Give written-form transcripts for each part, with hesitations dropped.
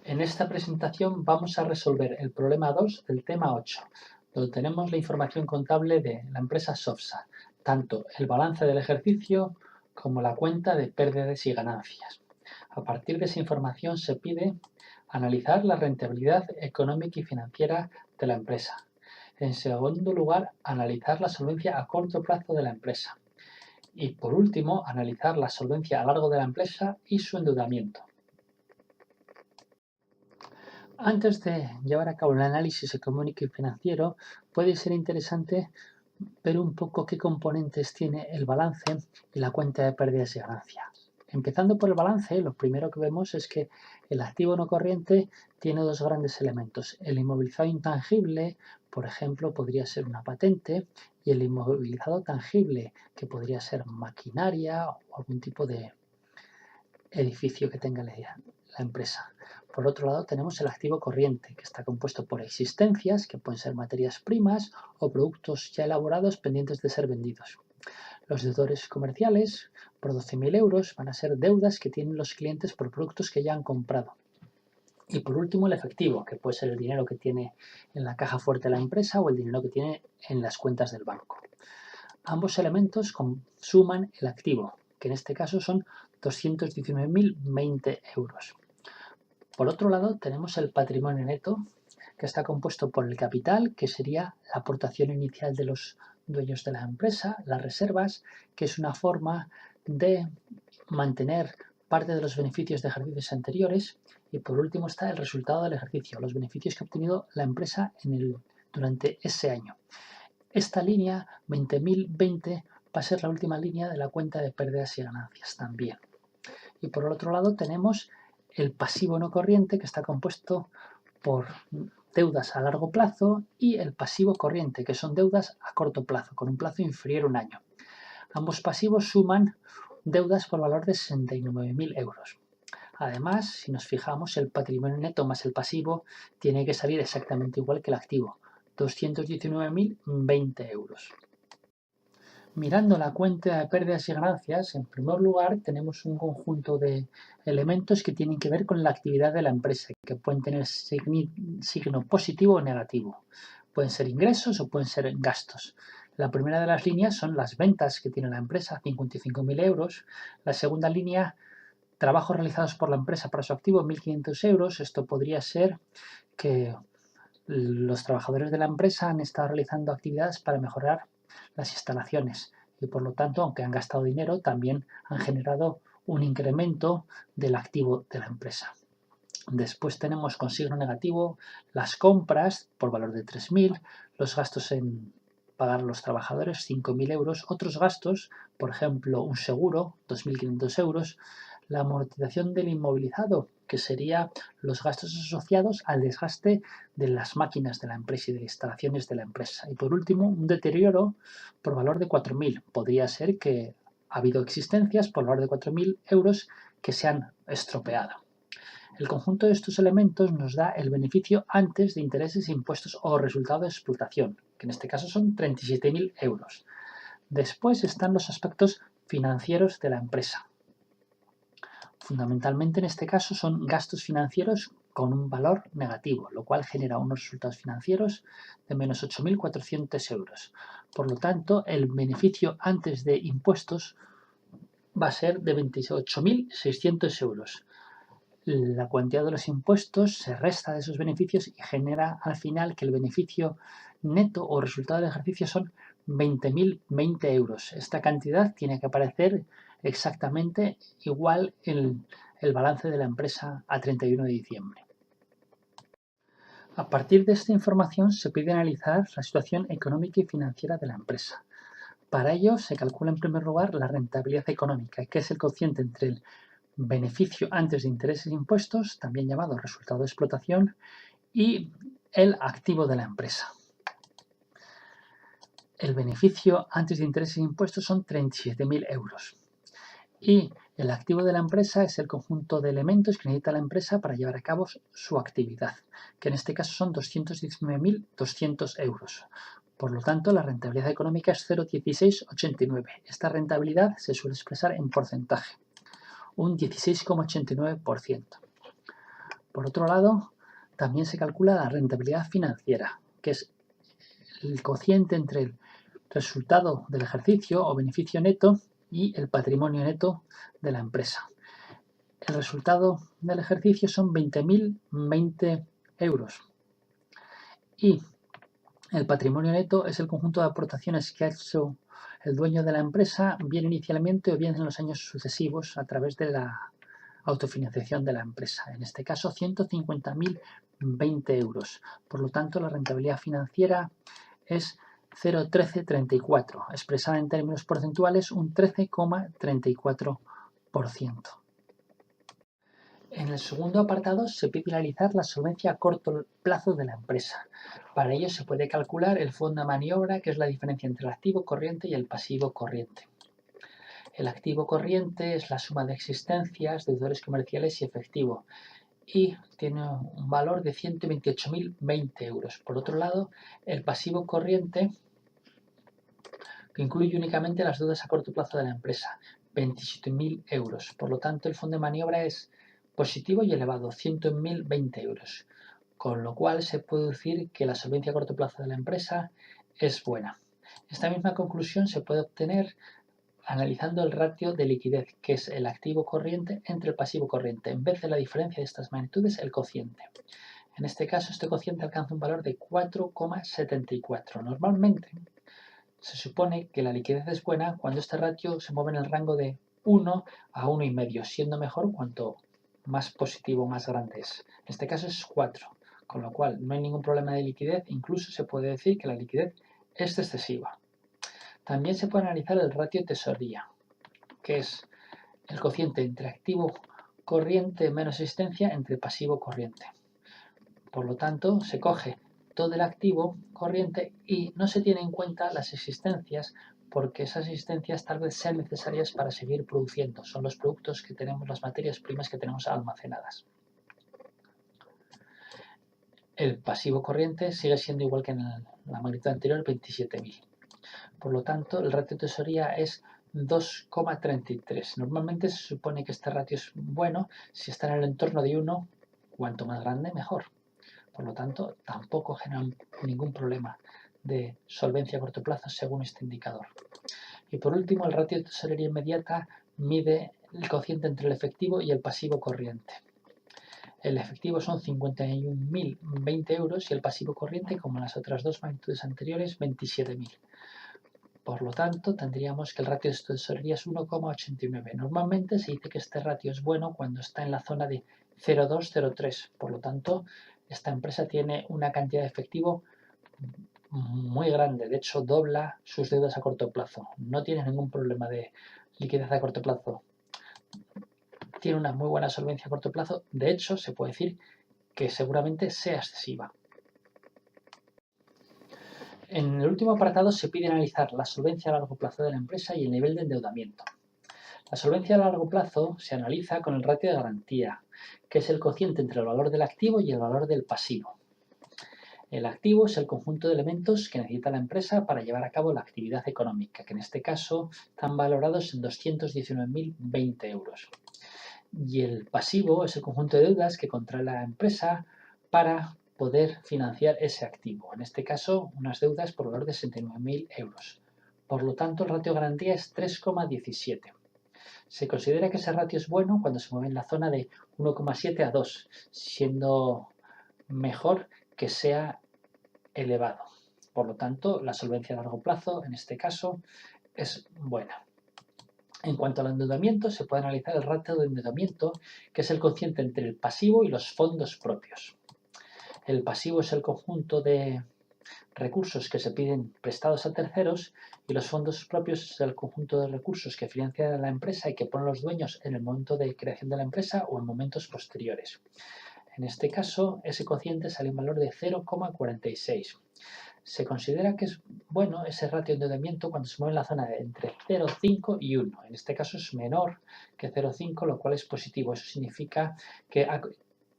En esta presentación vamos a resolver el problema 2 del tema 8, donde tenemos la información contable de la empresa Sofsa, tanto el balance del ejercicio como la cuenta de pérdidas y ganancias. A partir de esa información se pide analizar la rentabilidad económica y financiera de la empresa. En segundo lugar, analizar la solvencia a corto plazo de la empresa. Y por último, analizar la solvencia a largo de la empresa y su endeudamiento. Antes de llevar a cabo el análisis económico y financiero, puede ser interesante ver un poco qué componentes tiene el balance y la cuenta de pérdidas y ganancias. Empezando por el balance, lo primero que vemos es que el activo no corriente tiene dos grandes elementos. El inmovilizado intangible, por ejemplo, podría ser una patente, y el inmovilizado tangible, que podría ser maquinaria o algún tipo de edificio que tenga la empresa. Por otro lado, tenemos el activo corriente, que está compuesto por existencias, que pueden ser materias primas o productos ya elaborados pendientes de ser vendidos. Los deudores comerciales, por 12.000 euros, van a ser deudas que tienen los clientes por productos que ya han comprado. Y por último, el efectivo, que puede ser el dinero que tiene en la caja fuerte de la empresa o el dinero que tiene en las cuentas del banco. Ambos elementos suman el activo, que en este caso son 219.020 euros. Por otro lado, tenemos el patrimonio neto, que está compuesto por el capital, que sería la aportación inicial de los dueños de la empresa, las reservas, que es una forma de mantener parte de los beneficios de ejercicios anteriores, y por último está el resultado del ejercicio, los beneficios que ha obtenido la empresa durante ese año. Esta línea 20.020 va a ser la última línea de la cuenta de pérdidas y ganancias también. Y por el otro lado tenemos el pasivo no corriente, que está compuesto por deudas a largo plazo, y el pasivo corriente, que son deudas a corto plazo, con un plazo inferior a un año. Ambos pasivos suman deudas por valor de 69.000 euros. Además, si nos fijamos, el patrimonio neto más el pasivo tiene que salir exactamente igual que el activo, 219.020 euros. Mirando la cuenta de pérdidas y ganancias, en primer lugar tenemos un conjunto de elementos que tienen que ver con la actividad de la empresa, que pueden tener signo positivo o negativo. Pueden ser ingresos o pueden ser gastos. La primera de las líneas son las ventas que tiene la empresa, 55.000 euros. La segunda línea, trabajos realizados por la empresa para su activo, 1.500 euros. Esto podría ser que los trabajadores de la empresa han estado realizando actividades para mejorar las instalaciones y, por lo tanto, aunque han gastado dinero, también han generado un incremento del activo de la empresa. Después tenemos con signo negativo las compras por valor de 3.000, los gastos en pagar a los trabajadores, 5.000 euros, otros gastos, por ejemplo, un seguro, 2.500 euros, la amortización del inmovilizado, que sería los gastos asociados al desgaste de las máquinas de la empresa y de las instalaciones de la empresa. Y por último, un deterioro por valor de 4.000. Podría ser que ha habido existencias por valor de 4.000 euros que se han estropeado. El conjunto de estos elementos nos da el beneficio antes de intereses, impuestos o resultado de explotación, que en este caso son 37.000 euros. Después están los aspectos financieros de la empresa. Fundamentalmente en este caso son gastos financieros con un valor negativo, lo cual genera unos resultados financieros de menos 8.400 euros. Por lo tanto, el beneficio antes de impuestos va a ser de 28.600 euros. La cuantía de los impuestos se resta de esos beneficios y genera al final que el beneficio neto o resultado del ejercicio son 20.020 euros. Esta cantidad tiene que aparecer exactamente igual en el balance de la empresa a 31 de diciembre. A partir de esta información se pide analizar la situación económica y financiera de la empresa. Para ello se calcula en primer lugar la rentabilidad económica, que es el cociente entre el beneficio antes de intereses e impuestos, también llamado resultado de explotación, y el activo de la empresa. El beneficio antes de intereses e impuestos son 37.000 euros. Y el activo de la empresa es el conjunto de elementos que necesita la empresa para llevar a cabo su actividad, que en este caso son 219.200 euros. Por lo tanto, la rentabilidad económica es 0,1689. Esta rentabilidad se suele expresar en porcentaje, un 16,89%. por otro lado, también se calcula la rentabilidad financiera, que es el cociente entre el resultado del ejercicio o beneficio neto y el patrimonio neto de la empresa. El resultado del ejercicio son 20.020 euros y el patrimonio neto es el conjunto de aportaciones que ha hecho el dueño de la empresa, bien inicialmente o bien en los años sucesivos, a través de la autofinanciación de la empresa. En este caso, 150.020 euros. Por lo tanto, la rentabilidad financiera es 0,1334, expresada en términos porcentuales un 13,34%. En el segundo apartado se pide analizar la solvencia a corto plazo de la empresa. Para ello se puede calcular el fondo de maniobra, que es la diferencia entre el activo corriente y el pasivo corriente. El activo corriente es la suma de existencias, deudores comerciales y efectivo, y tiene un valor de 128.020 euros. Por otro lado, el pasivo corriente, que incluye únicamente las deudas a corto plazo de la empresa, 27.000 euros. Por lo tanto, el fondo de maniobra es positivo y elevado, 100.020 euros. Con lo cual se puede decir que la solvencia a corto plazo de la empresa es buena. Esta misma conclusión se puede obtener analizando el ratio de liquidez, que es el activo corriente entre el pasivo corriente. En vez de la diferencia de estas magnitudes, el cociente. En este caso, este cociente alcanza un valor de 4,74. Normalmente, se supone que la liquidez es buena cuando este ratio se mueve en el rango de 1 a 1,5, siendo mejor cuanto más positivo, más grande es. En este caso es 4, con lo cual no hay ningún problema de liquidez, incluso se puede decir que la liquidez es excesiva. También se puede analizar el ratio tesorería, que es el cociente entre activo corriente menos existencia entre pasivo corriente. Por lo tanto, se coge todo el activo corriente y no se tiene en cuenta las existencias, porque esas existencias tal vez sean necesarias para seguir produciendo. Son los productos que tenemos, las materias primas que tenemos almacenadas. El pasivo corriente sigue siendo igual que en la magnitud anterior, 27.000. Por lo tanto, el ratio de tesorería es 2,33. Normalmente se supone que este ratio es bueno si está en el entorno de 1, cuanto más grande, mejor. Por lo tanto, tampoco genera ningún problema de solvencia a corto plazo según este indicador. Y por último, el ratio de tesorería inmediata mide el cociente entre el efectivo y el pasivo corriente. El efectivo son 51.020 euros y el pasivo corriente, como en las otras dos magnitudes anteriores, 27.000. Por lo tanto, tendríamos que el ratio de tesorería es 1,89. Normalmente se dice que este ratio es bueno cuando está en la zona de 0,2-0,3. Por lo tanto, esta empresa tiene una cantidad de efectivo muy grande. De hecho, dobla sus deudas a corto plazo. No tiene ningún problema de liquidez a corto plazo. Tiene una muy buena solvencia a corto plazo. De hecho, se puede decir que seguramente sea excesiva. En el último apartado se pide analizar la solvencia a largo plazo de la empresa y el nivel de endeudamiento. La solvencia a largo plazo se analiza con el ratio de garantía, que es el cociente entre el valor del activo y el valor del pasivo. El activo es el conjunto de elementos que necesita la empresa para llevar a cabo la actividad económica, que en este caso están valorados en 219.020 euros. Y el pasivo es el conjunto de deudas que contrae la empresa para poder financiar ese activo. En este caso, unas deudas por valor de 69.000 euros. Por lo tanto, el ratio de garantía es 3,17. Se considera que ese ratio es bueno cuando se mueve en la zona de 1,7 a 2, siendo mejor que sea elevado. Por lo tanto, la solvencia a largo plazo, en este caso, es buena. En cuanto al endeudamiento, se puede analizar el ratio de endeudamiento, que es el cociente entre el pasivo y los fondos propios. El pasivo es el conjunto de recursos que se piden prestados a terceros y los fondos propios es el conjunto de recursos que financia la empresa y que ponen los dueños en el momento de creación de la empresa o en momentos posteriores. En este caso, ese cociente sale un valor de 0,46. Se considera que es bueno ese ratio de endeudamiento cuando se mueve en la zona de entre 0,5 y 1. En este caso es menor que 0,5, lo cual es positivo. Eso significa que ha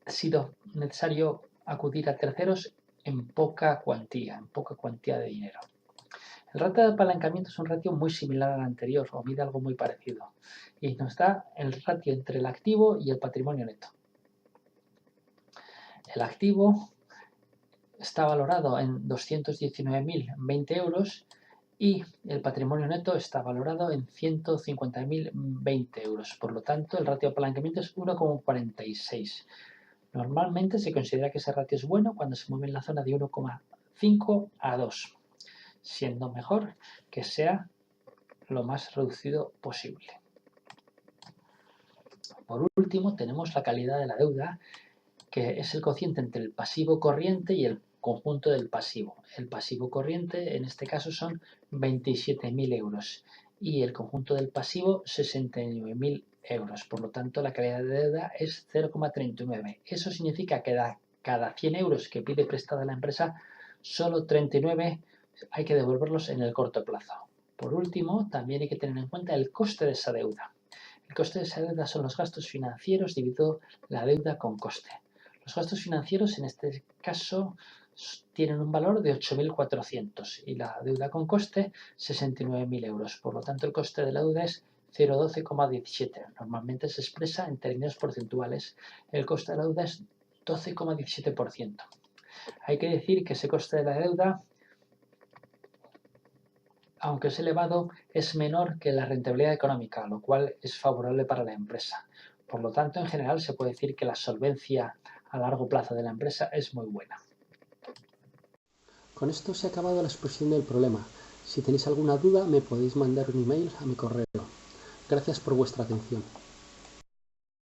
sido necesario acudir a terceros en poca cuantía de dinero. El ratio de apalancamiento es un ratio muy similar al anterior, o mide algo muy parecido, y nos da el ratio entre el activo y el patrimonio neto. El activo está valorado en 219.020 euros y el patrimonio neto está valorado en 150.020 euros. Por lo tanto, el ratio de apalancamiento es 1,46. Normalmente se considera que ese ratio es bueno cuando se mueve en la zona de 1,5 a 2, siendo mejor que sea lo más reducido posible. Por último, tenemos la calidad de la deuda, que es el cociente entre el pasivo corriente y el conjunto del pasivo. El pasivo corriente, en este caso, son 27.000 euros y el conjunto del pasivo, 69.000 euros. Por lo tanto, la calidad de deuda es 0,39. Eso significa que cada 100 euros que pide prestada la empresa, solo 39 hay que devolverlos en el corto plazo. Por último, también hay que tener en cuenta el coste de esa deuda. El coste de esa deuda son los gastos financieros dividido la deuda con coste. Los gastos financieros en este caso tienen un valor de 8.400 y la deuda con coste 69.000 euros. Por lo tanto, el coste de la deuda es 0,12,17. Normalmente se expresa en términos porcentuales. El coste de la deuda es 12,17%. Hay que decir que ese coste de la deuda, aunque es elevado, es menor que la rentabilidad económica, lo cual es favorable para la empresa. Por lo tanto, en general se puede decir que la solvencia a largo plazo de la empresa es muy buena. Con esto se ha acabado la exposición del problema. Si tenéis alguna duda me podéis mandar un email a mi correo. Gracias por vuestra atención.